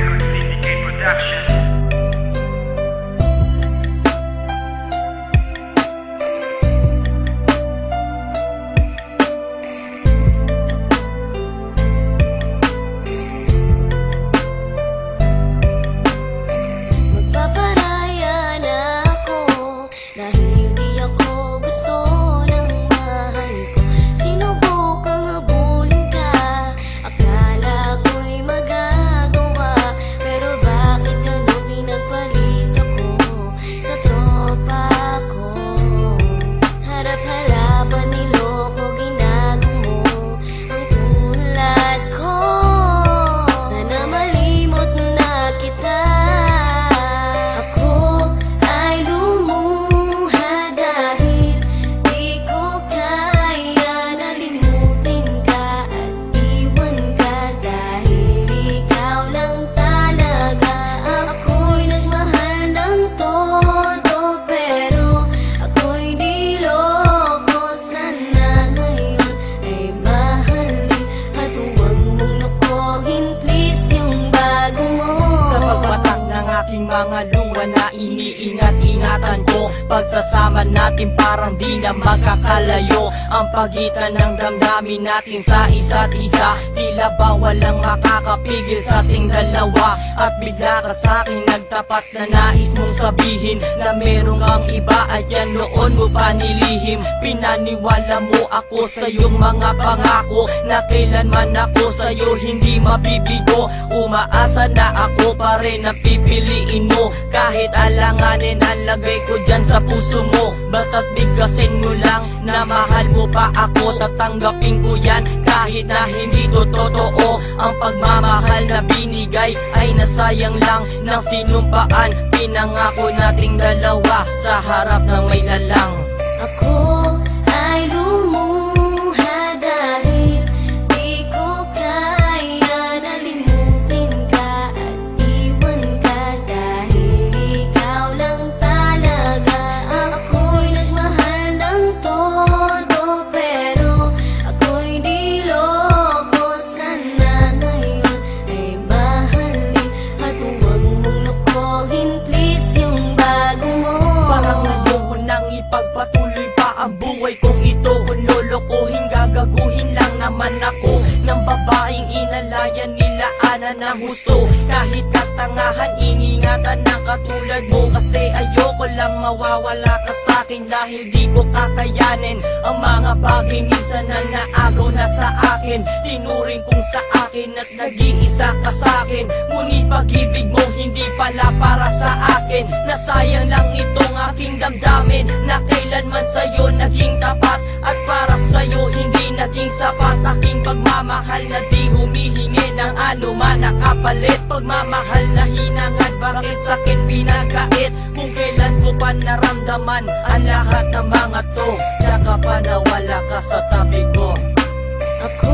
Records Syndicate Productions. Magpaparaya na ako dahil di ako gusto ng mahal ko. Sinubukang habulin ka, akala ko'y magagawa. Pero bakit gano'n pinagpalit ako sa tropa ko? Harap-harapan niloko, ginagumo ang tulad ko. Sana malimot na kita. Ako ay lumuha dahil di ko kaya nalimutin ka at iwan ka, dahil ikaw lang talaga. Ako'y nagmahal ng todo pero ako'y niloko. Sana ngayon ay mahalin at huwag mong lukuhin please yung bago mo. Sa pagpatak ng aking mga luha na iniingat-ingatan ko, pagsasama natin parang di na magkakalayo. Ang pagitan ng damdamin natin sa isa't isa, tila ba walang makakapigil sa ating dalawa. At bigla ka sa'kin nagtapat na nais mong sabihin na merong kang iba at yan noon mo pa nilihim. Pinaniwala mo ako sa iyong mga pangako na kailanman ako sa'yo hindi mabibigo. Umaasa na ako pa rin na pipiliin mo, kahit alanganin ang lagay ko dyan sa puso mo. Basta't bigkasin mo lang na mahal mo pa ako, tatanggapin ko yan kahit na hindi to totoo. Ang pagmamahal na binigay ay nasayang lang ng sinumpaan. Pinangako nating dalawa sa harap ng may lalang. Ako ay lumuha dahil di ko kaya nalimutin ka at iwan ka, dahil ikaw lang talaga. Ako'y nagmahal ng todo pero ako'y niloko. Sana ngayon ay mahalin at huwag mong lukuhin please yung bago mo. Parang ayoko nang ipagpatuloy pa ang buhay kong ito. Kung lolokohin, gagaguhin lang naman ako ng babaeng inalayan nila ana ng gusto. Kahit katangahan, iningatan ng katulad mo, kasi ayoko lang mawawala ka sa'kin dahil di ko kakayanin ang mga bagay minsan na naagaw na sa akin. Tinuring kong sa akin at nag-iisa ka sa'kin, ngunit pag-ibig mo hindi pala para sa akin. Nasayang lang itong aking damdamin na kailanman sa'yo naging tapat, at para sa'yo hindi naging sapat. Aking pagmamahal na di humihingi ng anuman na kapalit, pagmamahal na hinangad, bakit sa'kin pinagkait? Kung kailan ko pa naramdaman ang lahat ng mga to, tsaka pa nawala ka sa tabi ko. Ako